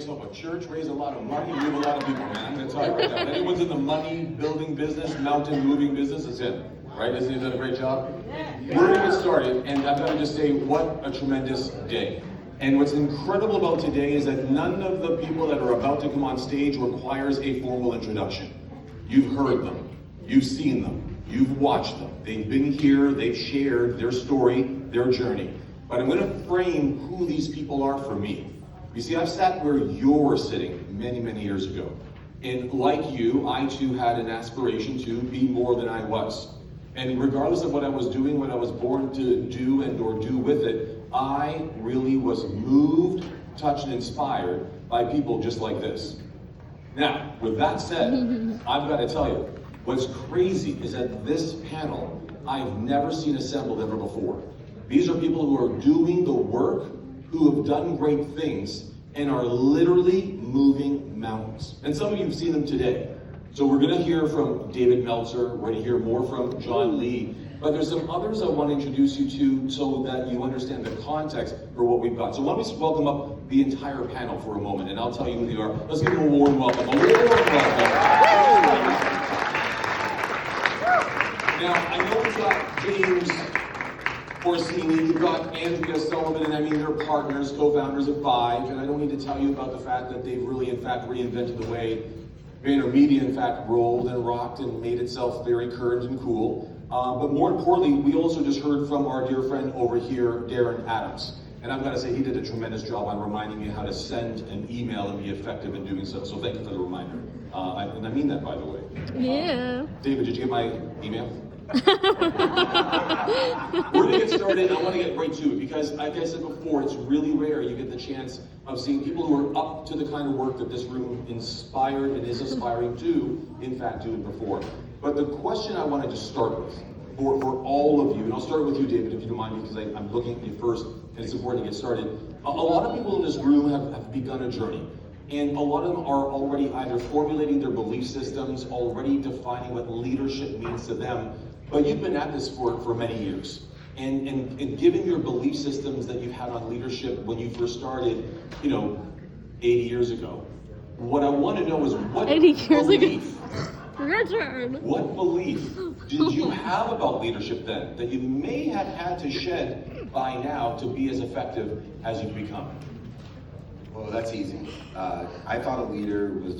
yourself a church, raise a lot of money, move a lot of people, man. I'm gonna tell you right now. If anyone's in the money building business, mountain moving business, it's him. Right? Isn't he done a great job? We're gonna get started, and I've got to just say, what a tremendous day. And what's incredible about today is that none of the people that are about to come on stage requires a formal introduction. You've heard them, you've seen them, you've watched them. They've been here, they've shared their story, their journey. But I'm gonna frame who these people are for me. You see, I've sat where you're sitting many, many years ago. And like you, I too had an aspiration to be more than I was. And regardless of what I was doing, what I was born to do and or do with it, I really was moved, touched, and inspired by people just like this. Now, with that said, I've got to tell you, what's crazy is that this panel I've never seen assembled ever before. These are people who are doing the work, who have done great things, and are literally moving mountains. And some of you have seen them today. So we're going to hear from David Meltzer, we're going to hear more from John Lee, but there's some others I want to introduce you to so that you understand the context for what we've got. So why don't we welcome up the entire panel for a moment, and I'll tell you who they are. Let's give them a warm welcome. A warm welcome. Now, I know we've got James Orsini, you've got Andrea Sullivan, and I mean, they're partners, co-founders of Vive, and I don't need to tell you about the fact that they've really, in fact, reinvented the way VaynerMedia, in fact, rolled and rocked and made itself very current and cool. But more importantly, we also just heard from our dear friend over here, Darren Adams. And I've got to say, he did a tremendous job on reminding me how to send an email and be effective in doing so. So thank you for the reminder. And I mean that, by the way. Yeah. David, did you get my email? We're going to get started. I want to get right to it because, like I said before, it's really rare you get the chance of seeing people who are up to the kind of work that this room inspired and is aspiring to, in fact, do and perform. But the question I wanted to start with, for all of you, and I'll start with you, David, if you don't mind, because I'm looking at you first, and it's important to get started. A lot of people in this room have begun a journey. And a lot of them are already either formulating their belief systems, already defining what leadership means to them, but you've been at this for many years. And given your belief systems that you've had on leadership when you first started, 80 years ago, what I want to know is what 80 years belief, ago. Richard. What belief did you have about leadership then that you may have had to shed by now to be as effective as you've become? Well, that's easy. I thought a leader was